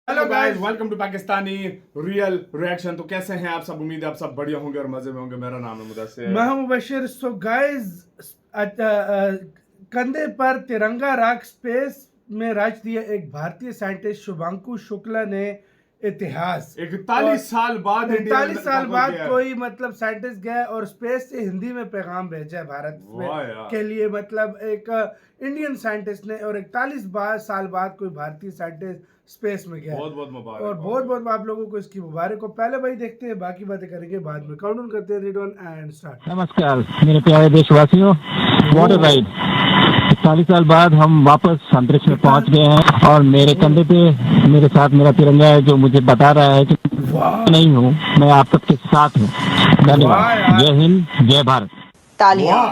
Hello guys, welcome to Pakistani real reaction. तो कैसे हैं आप सब? उम्मीद है आप सब बढ़िया होंगे और मजे में होंगे। मेरा नाम है मुदस्सिर। मैं हूं मुबशिर। सो गाइस, कंधे पर तिरंगा रख स्पेस में राज दिया एक भारतीय साइंटिस्ट शुभांशु शुक्ला ने इतिहास। 41 साल बाद इंडिया में 41 साल सफल बाद किया है। कोई साइंटिस्ट गया और स्पेस से हिंदी में पैगाम भेजा है भारत वाह यार। के लिए। एक इंडियन साइंटिस्ट ने, और 41 साल बाद कोई भारतीय साइंटिस्ट स्पेस में गया। बहुत बहुत मुबारक। और बहुत बहुत आप लोगों को इसकी मुबारक को। पहले भाई देखते हैं, बाकी बातें करेंगे बाद में। काउंटडाउन करते हैं, रेडी वन एंड स्टार्ट। नमस्कार मेरे प्यारे देशवासियों, वाटर राइड 40 साल बाद हम वापस अंतरिक्ष में पहुंच गए हैं और मेरे कंधे पे मेरे साथ मेरा तिरंगा है जो मुझे बता रहा है कि नहीं हूँ, मैं आप सबके साथ हूँ। धन्यवाद। जय हिंद, जय भारत। तालियां।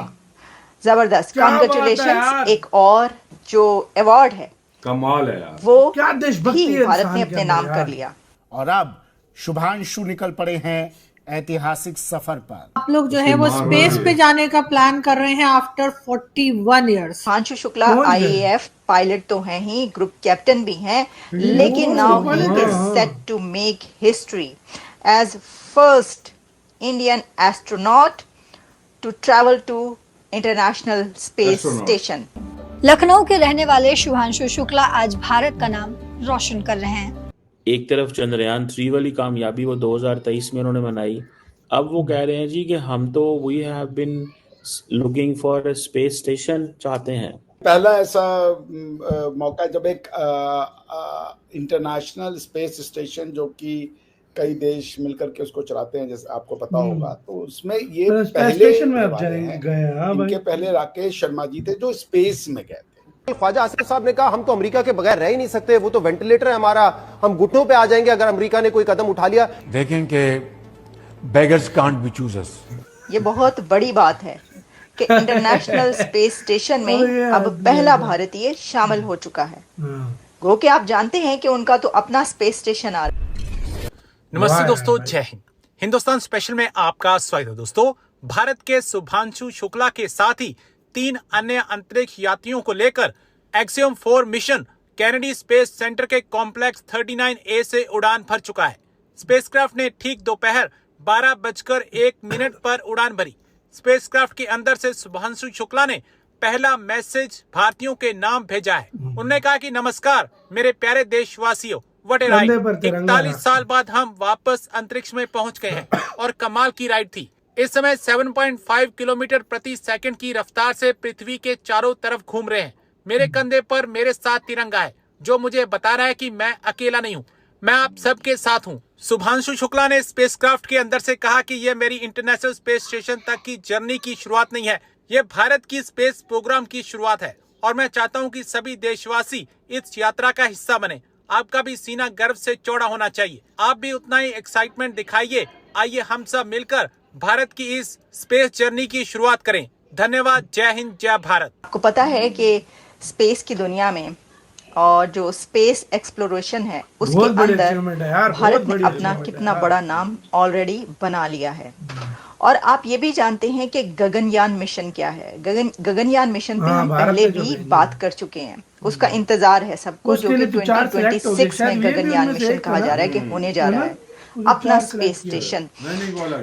जबरदस्त, कॉन्ग्रेचुलेशंस। एक और जो अवार्ड है कमाल है यार। क्या वो देशभक्ति भी है भारत इंसान ने के अपने अंदर नाम यार। कर लिया। और अब शुभांशु निकल पड़े हैं ऐतिहासिक सफर पर। आप लोग जो है वो स्पेस पे जाने का प्लान कर रहे हैं आफ्टर 41 इयर्स। शुभांशु शुक्ला कौन है? आईएएफ पायलट तो हैं ही, ग्रुप कैप्टन भी हैं, लेकिन now he is set to make history as first Indian astronaut to travel to international space Astronaut. Station. Lucknow के रहने वाले शुभांशु शुक्ला आज भारत का नाम रोशन कर रहे हैं। एक तरफ चंद्रयान 3 वाली कामयाबी वो 2023 में उन्होंने मनाई। अब वो कह रहे हैं जी कि हम तो we have been looking for a space station चाहते हैं। पहला ऐसा मौका जब एक इंटरनेशनल स्पेस स्टेशन जो कि कई देश मिलकर के उसको चलाते हैं, जैसे आपको पता होगा, तो उसमें ये तो स्पेस पहले स्टेशन में अब वाले हैं। गए। हाँ भाई, इनके पहले राकेश शर्मा जी थे जो स्पेस में गए थे। ख्वाजा आसिफ साहब ने कहा हम तो अमेरिका के बगैर रह ही नहीं सकते, वो तो वेंटिलेटर है हमारा, हम घुटनों पे आ जाएंगे अगर अमेरिका ने कोई कदम उठा लिया। देखें कि बेगर्स कांट बी चूजर्स। ये बहुत बड़ी बात है कि इंटरनेशनल स्पेस स्टेशन में अब पहला भारतीय शामिल हो चुका है। गो कि आप जानते हैं कि उनका तो अपना स्पेस स्टेशन आ रहा है। नमस्ते दोस्तों, जय हिंद। हिंदुस्तान स्पेशल में आपका स्वागत है। दोस्तों, भारत के शुभांशु शुक्ला के साथ ही 3 अन्य अंतरिक्ष यात्रियों को लेकर axiom 4 mission Kennedy space centre के कॉम्प्लेक्स 39A से उड़ान भर चुका है। स्पेसक्राफ्ट ने ठीक दोपहर 12:01 पर उड़ान भरी। स्पेसक्राफ्ट के अंदर से शुभांशु शुक्ला ने पहला मैसेज भारतीयों के नाम भेजा है। उन्होंने कहा कि नमस्कार मेरे प्यारे देशवासियों, व्हाट ए राइड। 41 साल बाद हम वापस अंतरिक्ष में पहुंच गए हैं और कमाल की राइड थी। इस समय 7.5 किलोमीटर प्रति सेकंड की रफ्तार से पृथ्वी के चारों तरफ घूम रहे हैं। मेरे कंधे पर मेरे साथ तिरंगा है जो मुझे बता रहा है कि मैं अकेला नहीं हूँ, मैं आप सबके साथ हूँ। शुभांशु शुक्ला ने स्पेसक्राफ्ट के अंदर से कहा कि यह मेरी इंटरनेशनल स्पेस स्टेशन तक की जर्नी की शुरुआत नहीं है, यह भारत की स्पेस प्रोग्राम की शुरुआत है और मैं चाहता हूँ कि सभी देशवासी इस यात्रा का हिस्सा बने। आपका भी सीना गर्व से चौड़ा होना चाहिए, आप भी उतना ही एक्साइटमेंट दिखाइए। आइए हम सब मिलकर भारत की इस स्पेस जर्नी की शुरुआत करें। धन्यवाद। जय हिंद, जय भारत। आपको पता है कि स्पेस की दुनिया में और जो स्पेस एक्सप्लोरेशन है उसके अंदर भारत ने अपना कितना बड़ा नाम ऑलरेडी बना लिया है। और आप ये भी जानते हैं कि गगनयान मिशन क्या है। गगनयान मिशन पे हम पहले भी बात कर चुके हैं। उसका इंतजार है सबको, जो कि 2026 में गगनयान मिशन कहा जा रहा है कि होने जा रहा है। अपना स्पेस स्टेशन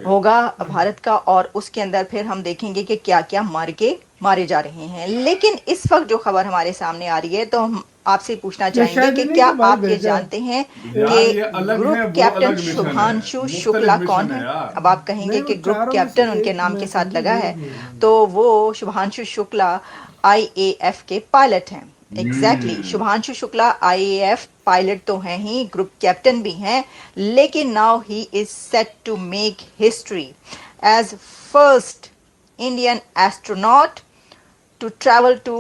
होगा भारत का और उसके अंदर फिर हम देखेंगे कि क्या क्या मारे जा रहे हैं। लेकिन इस वक्त जो खबर हमारे सामने आ रही है, तो हम आपसे पूछना चाहेंगे कि क्या आप ये जानते हैं कि ग्रुप कैप्टन शुभांशु शुक्ला कौन है? अब आप कहेंगे कि ग्रुप कैप्टन उनके नाम के साथ लगा है, तो वो शुभांशु शुक्ला आईएएफ के पायलट हैं। Exactly, Shubhanshu Shukla IAF pilot तो हैं ही, ग्रुप कैप्टन भी हैं, लेकिन now he is set to make history as first Indian astronaut to travel to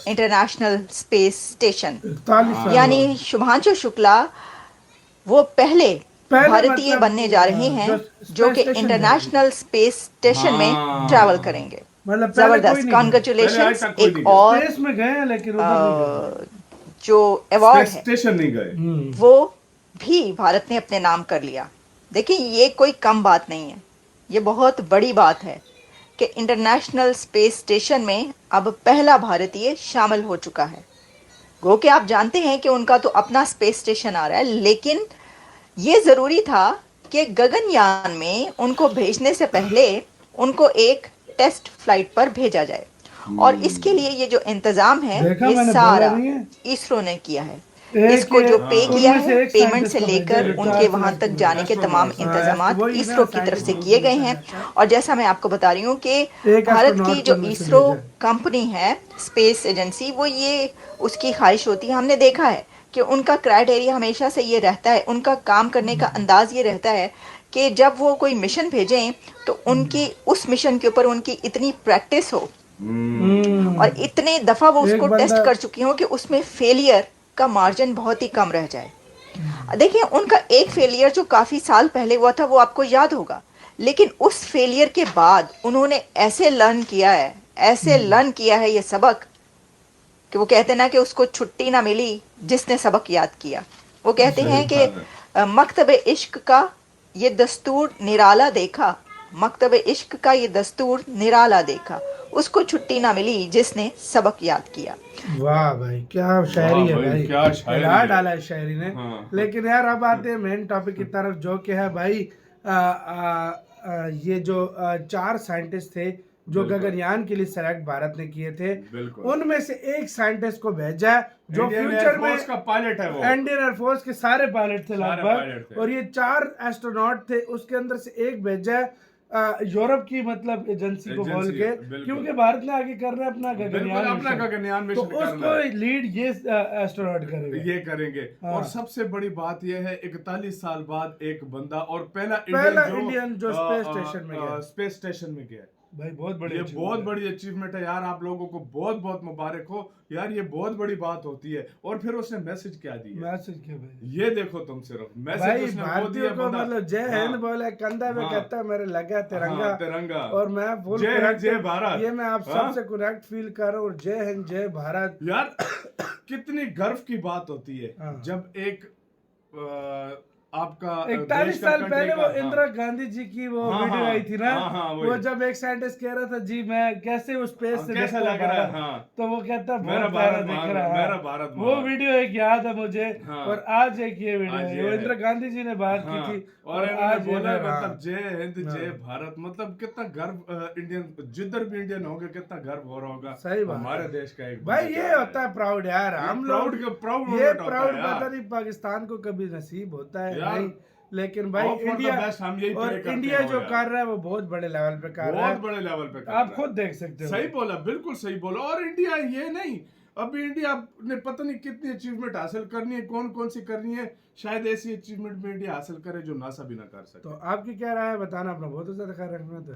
international space station. यानी शुभांशु शुक्ला वो पहले भारतीय बनने जा रहे हैं जो कि इंटरनेशनल स्पेस स्टेशन में ट्रैवल करेंगे। जबरदस्त, कॉन्ग्रेचुलेशंस। एक और में गए लेकिन जो अवार्ड है स्टेशन नहीं गए, वो भी भारत ने अपने नाम कर लिया। देखिए, ये कोई कम बात नहीं है, ये बहुत बड़ी बात है कि इंटरनेशनल स्पेस स्टेशन में अब पहला भारतीय शामिल हो चुका है। गो कि आप जानते हैं कि उनका तो अपना स्पेस स्टेशन आ रहा है, लेकिन ये ज़रूरी था कि गगनयान में उनको भेजने से पहले उनको एक टेस्ट फ्लाइट पर भेजा जाए, और इसके लिए ये जो इंतज़ाम है ये सारा इसरो ने किया है। इसको जो पे किया है, पेमेंट से लेकर उनके वहां तक जाने के तमाम इंतजाम इसरो की तरफ से किए गए हैं। और जैसा मैं आपको बता रही हूँ कि भारत की जो इसरो कंपनी है, स्पेस एजेंसी, वो ये उसकी ख्वाहिश होती है, हमने देखा है कि उनका क्राइटेरिया हमेशा से ये रहता है, उनका काम करने का अंदाज ये रहता है कि जब वो कोई मिशन भेजें तो उनकी उस मिशन के ऊपर उनकी इतनी प्रैक्टिस हो और इतने दफ़ा वो उसको टेस्ट कर चुकी हो कि उसमें फेलियर का मार्जिन बहुत ही कम रह जाए। देखिए, उनका एक फेलियर जो काफ़ी साल पहले हुआ था वो आपको याद होगा, लेकिन उस फेलियर के बाद उन्होंने ऐसे लर्न किया है ये सबक कि वो कहते ना कि उसको छुट्टी ना मिली जिसने सबक याद किया। वो कहते हैं कि मकतब इश्क का ये दस्तूर निराला देखा, मकतब इश्क का ये दस्तूर निराला देखा, उसको छुट्टी ना मिली जिसने सबक याद किया। वाह भाई, क्या शायरी है भाई, क्या शायरी डाला है शायरी ने। लेकिन यार अब आते हैं मेन टॉपिक की तरफ, जो कि है भाई ये जो 4 साइंटिस्ट थे जो गगनयान के लिए सेलेक्ट भारत ने किए थे, उनमें से एक साइंटिस्ट को भेजा जो फ्यूचर में का पायलट है, वो इंडियन एयरफोर्स के सारे पायलट थे लगभग, और ये 4 एस्ट्रोनॉट थे। उसके अंदर से एक भेजा यूरोप की मतलब एजेंसी को बोल के, क्योंकि भारत ने आगे करना है अपना गगनयान मिशन, तो उसको लीड ये एस्ट्रोनॉट करेंगे। और सबसे बड़ी बात यह है 41 साल बाद एक बंदा और पहला इंडियन जो स्पेस स्टेशन में गया भाई, बहुत बड़ी अचीवमेंट है यार। आप लोगों को बहुत बहुत मुबारक हो यार, ये बहुत बड़ी बात होती है। और फिर उसने मैसेज क्या दिया, भाई ये देखो तुम सिर्फ मैसेज भारतीयों को मतलब जय हिंद बोले, कंधा में कहता है मेरे लगा तिरंगा, और मैं जय भारत, ये मैं आप सबसे कनेक्ट फील कर रहा हूँ। और जय हिंद जय भारत यार, कितनी गर्व की बात होती है जब एक आपका 41 साल पहले वो इंदिरा गांधी जी की वो वीडियो आई थी ना, वो जब एक साइंटिस्ट कह रहा था जी मैं कैसे उस स्पेस से कैसा लग रहा है, तो वो कहता मेरा भारत दिख रहा है, मेरा भारत। वो वीडियो एक याद है मुझे, और आज एक ये वीडियो है, वो इंदिरा गांधी जी ने बात की थी, और आज बोला मतलब जय हिंद जय भारत, मतलब कितना गर्व इंडियन, जिधर भी इंडियन होंगे कितना गर्व हो रहा होगा। सही बात, हमारे देश का एक भाई ये होता है प्राउड यार, हम लोग प्राउड पता नहीं पाकिस्तान को कभी नसीब होता है नहीं, लेकिन भाई इंडिया जो कर रहा है वो बहुत बड़े लेवल पे कर रहा है, बहुत बड़े लेवल पे आप खुद देख सकते हो। सही बोला, बिल्कुल सही बोला। और इंडिया ये नहीं, अभी इंडिया ने पता नहीं कितनी अचीवमेंट हासिल करनी है, कौन कौन सी करनी है, शायद ऐसी अचीवमेंट में इंडिया हासिल करे जो नासा भी ना कर सके। तो आपकी क्या राय है बताना, अपना बहुत ज्यादा ख्याल रखना। तो